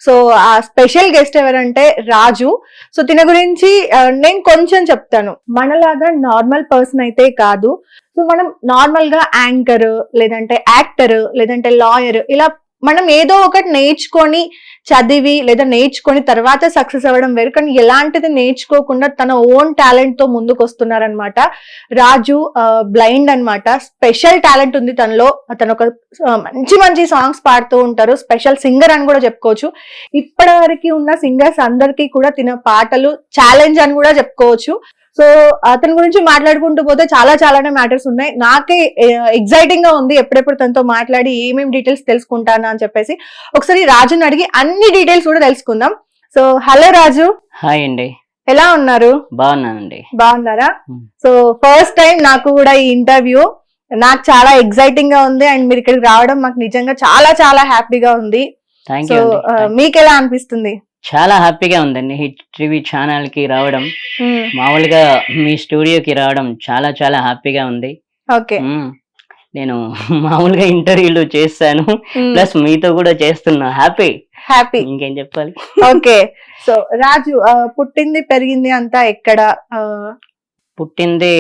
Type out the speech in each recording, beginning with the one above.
So ఆ special guest ఎవరంటే రాజు. So తిన గురించి నేను కొంచెం చెప్తాను. మనలాగా నార్మల్ పర్సన్ అయితే కాదు. సో మనం నార్మల్ గా యాంకర్, లేదంటే యాక్టర్, లేదంటే లాయర్, ఇలా మనం ఏదో ఒకటి నేర్చుకొని చదివి లేదా నేర్చుకొని తర్వాత సక్సెస్ అవ్వడం వేరు. కానీ ఎలాంటిది నేర్చుకోకుండా తన ఓన్ టాలెంట్ తో ముందుకు వస్తున్నారనమాట. రాజు బ్లైండ్ అన్నమాట. స్పెషల్ టాలెంట్ ఉంది తనలో. తను ఒక మంచి మంచి సాంగ్స్ పాడుతూ ఉంటారు. స్పెషల్ సింగర్ అని కూడా చెప్పుకోవచ్చు. ఇప్పటి వరకు ఉన్న సింగర్స్ అందరికీ కూడా తిన పాటలు ఛాలెంజ్ అని కూడా చెప్పుకోవచ్చు. సో అతని గురించి మాట్లాడుకుంటూ పోతే చాలానే మ్యాటర్స్ ఉన్నాయి. నాకే ఎగ్జైటింగ్ గా ఉంది ఎప్పుడెప్పుడు తనతో మాట్లాడి ఏమేమి డీటెయిల్స్ తెలుసుకుంటానా అని చెప్పేసి. ఒకసారి రాజుని అడిగి అన్ని డీటెయిల్స్ కూడా తెలుసుకుందాం. సో హలో రాజు. హాయ్ అండి. ఎలా ఉన్నారు? బాగున్నానండి. బాగున్నారా? సో ఫస్ట్ టైం నాకు కూడా ఈ ఇంటర్వ్యూ. నాకు చాలా ఎగ్జైటింగ్ గా ఉంది. అండ్ మీరు ఇక్కడికి రావడం మాకు నిజంగా చాలా హ్యాపీగా ఉంది. సో మీకు ఎలా అనిపిస్తుంది? చాలా హ్యాపీగా ఉందండి. హిట్ టీవీ ఛానల్ కి రావడం, మామూలుగా మీ స్టూడియోకి రావడం చాలా హ్యాపీగా ఉంది. ఓకే. నేను మామూలుగా ఇంటర్వ్యూలు చేస్తాను, ప్లస్ మీతో కూడా చేస్తున్నా. హ్యాపీ ఇంకేం చెప్పాలి. ఓకే. సో రాజు పుట్టింది పెరిగింది అంతా ఎక్కడ? పుట్టింది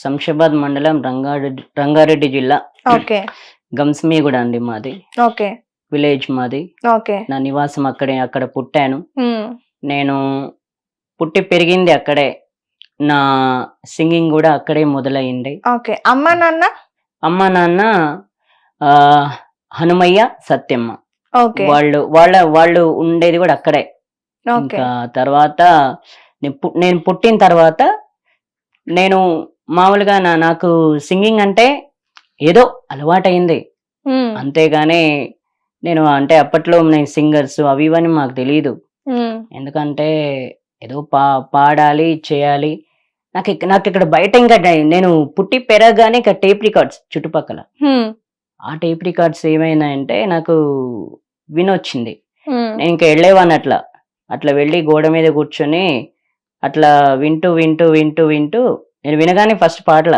శంషాబాద్ మండలం, రంగారెడ్డి జిల్లా. ఓకే. గంస్మీగూడ అండి మాది. ఓకే. విలేజ్ మాది. ఓకే. నా నివాసం అక్కడ పుట్టాను. నేను పుట్టి పెరిగింది అక్కడే. నా సింగింగ్ కూడా అక్కడే మొదలైంది. ఓకే. అమ్మ నాన్న హనుమయ్య, సత్యమ్మ. ఓకే. వాళ్ళు ఉండేది కూడా అక్కడే. ఇంకా తర్వాత నేను పుట్టిన తర్వాత నేను మామూలుగా నాకు సింగింగ్ అంటే ఏదో అలవాటైంది, అంతేగాని నేను అంటే అప్పట్లో నేను సింగర్స్ అవి ఇవని మాకు తెలియదు. ఎందుకంటే ఏదో పాడాలి చేయాలి. నాకు ఇక్కడ బయట ఇంకా నేను పుట్టి పెరగగానే ఇక్కడ టేప్ రికార్డ్స్ చుట్టుపక్కల. ఆ టేప్ రికార్డ్స్ ఏమైనాయంటే నాకు వినొచ్చింది. నేను ఇంకా వెళ్ళేవాన్ని అట్లా వెళ్ళి గోడ మీద కూర్చొని అట్లా వింటూ నేను వినగానే ఫస్ట్ పాటల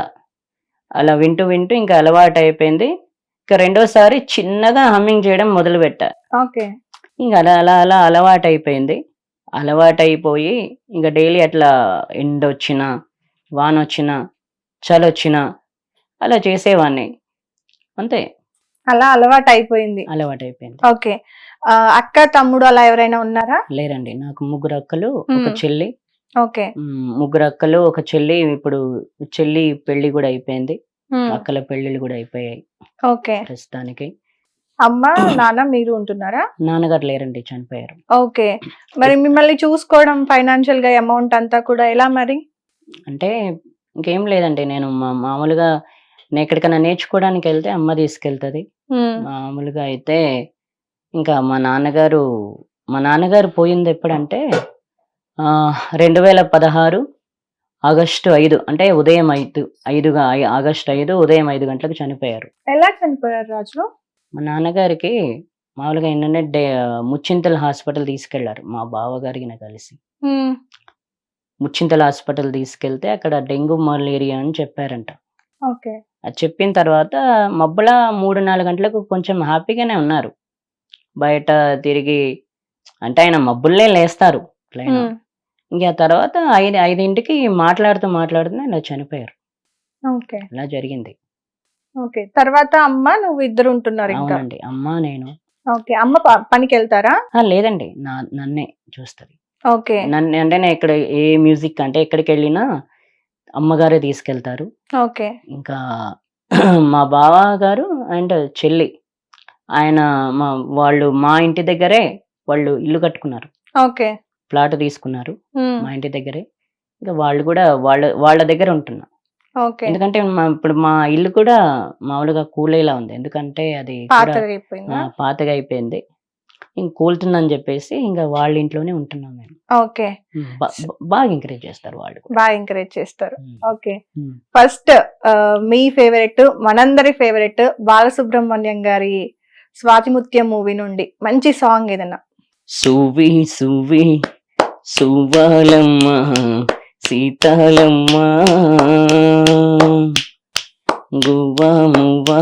అలా వింటూ ఇంకా అలవాటు అయిపోయింది. ఇంకా రెండోసారి చిన్నగా హమ్మింగ్ చేయడం మొదలు పెట్టా. ఇంకా అలా అలవాటు అయిపోయింది. అలవాటైపోయి ఇంకా డైలీ అట్లా ఎండ వచ్చినా, వాన వచ్చినా, చలి వచ్చినా అలా చేసేవాడిని. అంతే, అలా అలవాటు అయిపోయింది. ఓకే. అక్క తమ్ముడు అలా ఎవరైనా ఉన్నారా? లేరండి. నాకు 3 అక్కలు, ఒక చెల్లి. ఓకే. 3 అక్కలు, ఒక చెల్లి. ఇప్పుడు చెల్లి పెళ్లి కూడా అయిపోయింది, అక్కల పెళ్లిళ్ళు కూడా అయిపోయాయి. ఓకే. ప్రస్తుతానికి అమ్మ నాన్న మీరు ఉంటున్నారా? నాన్నగారు లేరండి, చనిపోయారు. ఓకే. మరి మిమ్మల్ని చూసుకోవడం, ఫైనాన్షియల్ గా అమౌంట్ అంతా కూడా ఎలా మరి? అంటే ఇంకేం లేదండి. నేను మామూలుగా నేను ఎక్కడికైనా నేర్చుకోవడానికి వెళ్తే అమ్మ తీసుకెళ్తుంది. మామూలుగా అయితే ఇంకా మా నాన్నగారు పోయింది ఎప్పుడంటే 2016 ఆగస్టు 5, అంటే ఉదయం 5 ఆగస్టు 5 ఉదయం 5 గంటలకు చనిపోయారు. ఎలా చనిపోయారు రాజు? మా నాన్నగారికి మామూలుగా ఏంటంటే ముచ్చింతల హాస్పిటల్ తీసుకెళ్లారు మా బావగారికి కలిసి. ముచ్చింతల హాస్పిటల్ తీసుకెళ్తే అక్కడ డెంగ్యూ మలేరియా అని చెప్పారంట. అది చెప్పిన తర్వాత మబ్బుల 3-4 గంటలకు కొంచెం హ్యాపీగానే ఉన్నారు. బయట తిరిగి అంటే ఆయన మబ్బుల్లే లేస్తారు. ఇంకా తర్వాత 5ంటికి మాట్లాడుతూ ఇలా చనిపోయారు. అలా జరిగింది. ఓకే. తర్వాత అమ్మ నువ్వు ఇద్దరు ఉంటున్నారు? అవునండి, అమ్మ నేను. ఓకే. అమ్మ పనికి వెళ్తారా? లేదండి, నన్నే చూస్తుంది. ఓకే. నన్ను అంటే నేను ఇక్కడ ఏ మ్యూజిక్ అంటే ఎక్కడికి వెళ్ళినా అమ్మగారే తీసుకెళ్తారు. ఓకే. ఇంకా మా బావ గారు అండ్ చెల్లి, ఆయన వాళ్ళు మా ఇంటి దగ్గరే వాళ్ళు ఇల్లు కట్టుకున్నారు. ఓకే. ప్లాట్ తీసుకున్నారు మా ఇంటి దగ్గరే. ఇంకా వాళ్ళు కూడా వాళ్ళ దగ్గర ఉంటున్నా. ఎందుకంటే ఇప్పుడు మా ఇల్లు కూడా మామూలుగా కూలేలా ఉంది. ఎందుకంటే అది పాతగా అయిపోయింది. ఇంక కూలుతుందని చెప్పేసి ఇంకా వాళ్ళ ఇంట్లోనే ఉంటున్నాం మేము. ఓకే. బాగా ఎంకరేజ్ చేస్తారు వాళ్ళు. బాగా ఎంకరేజ్ చేస్తారు. ఓకే. ఫస్ట్ మీ ఫేవరెట్, మనందరి ఫేవరెట్ బాలసుబ్రహ్మణ్యం గారి స్వాతిముత్యం మూవీ నుండి మంచి సాంగ్ ఏదన్నా? సువి సువి సువాలమ్మ సీతాలమ్మ గువ్వా మువ్వా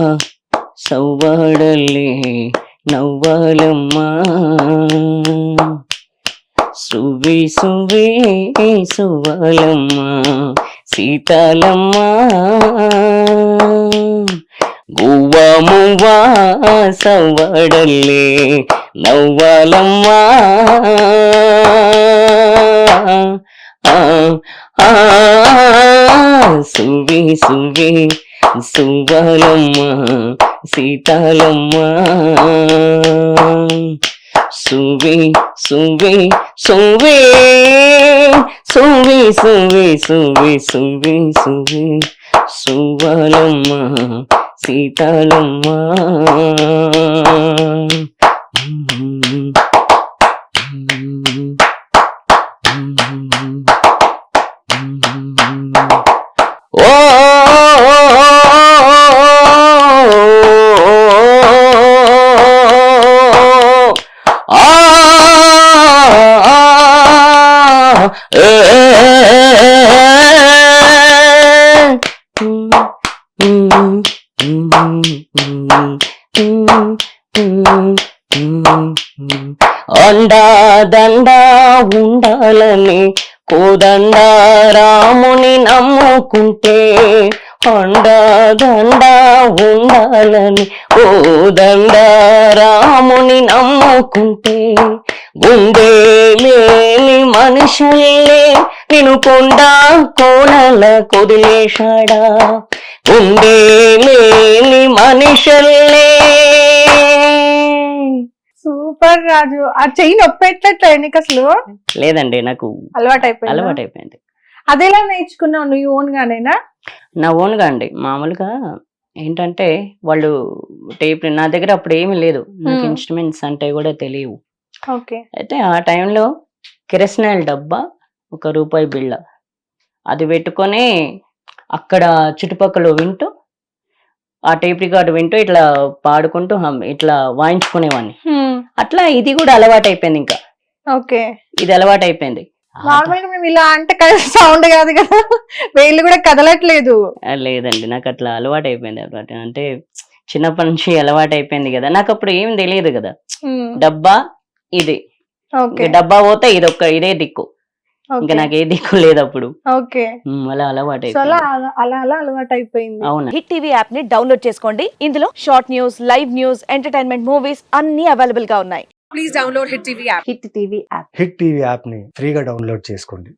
సవ్వాడల్లే నవ్వాలమ్మా సువి సువి సువ్వాలమ్మా సీతాలమ్మా గువ్వ మువ్వ సవ్వడల్లే నవ్వాలమ్మా సువి సువి సువ్వాలమ్మా సీతాలమ్మా సువి సువి సువి సువి సువి సువి సువి సువి సువ్వాలమ్మా సీతాలమ్మా ఓ అండా దండా ఉండాలని కోదండ రాముని నమ్ముకుంటే అండా దండా ఉండాలని కోదండ రాముని నమ్ముకుంటే గుండె లేని మనుషుల్లే నిన్ను కొండ కోణల కొదిలేశాడా గుండె లేని మనుషుల్లే. సూపర్ రాజు. ఆ చెయ్యి నొప్పి ఎట్లట్లా నీకు అసలు? లేదండి, నాకు అలవాటైపోయింది. అదెలా నేర్చుకున్నావు? నువ్వు ఓన్ గానేనా? నా ఓన్గా అండి. మామూలుగా ఏంటంటే వాళ్ళు టేప్, నా దగ్గర అప్పుడు ఏమీ లేదు, నాకు ఇన్స్ట్రుమెంట్స్ అంటే కూడా తెలియవు. ఓకే. అయితే ఆ టైంలో కిరసనాయిల్ డబ్బా, ₹1 బిళ్ళ అది పెట్టుకొని అక్కడ చుట్టుపక్కల వింటూ, ఆ టేప్ రికార్డు వింటూ ఇట్లా పాడుకుంటూ ఇట్లా వాయించుకునేవాడిని. అట్లా ఇది కూడా అలవాటైపోయింది. ఇంకా ఓకే, ఇది అలవాటైపోయింది. నార్మల్ గా మేము ఇలా అంటే సౌండ్ కాదు కదా, వేళ్ళు కూడా కదలట్లేదు. లేదండి, నాకు అట్లా అలవాటైపోయింది. అంటే చిన్నప్పటి నుంచి అలవాటైపోయింది కదా, నాకు అప్పుడు ఏం తెలియదు కదా. డబ్బా ఇది, డబ్బా పోతే ఇదే దిక్కు, ఇంకా నాకు ఏ దిక్కు లేదు అప్పుడు. ఓకే, అలా అలవాటు అలా అలవాటు అయిపోయింది. అవును. హిట్ టీవీ యాప్ ని డౌన్లోడ్ చేసుకోండి. ఇందులో short news, live news, entertainment movies అన్ని అవైలబుల్ గా ఉన్నాయి. Please download hit TV app. Hit TV app ని ఫ్రీగా డౌన్లోడ్ చేసుకోండి.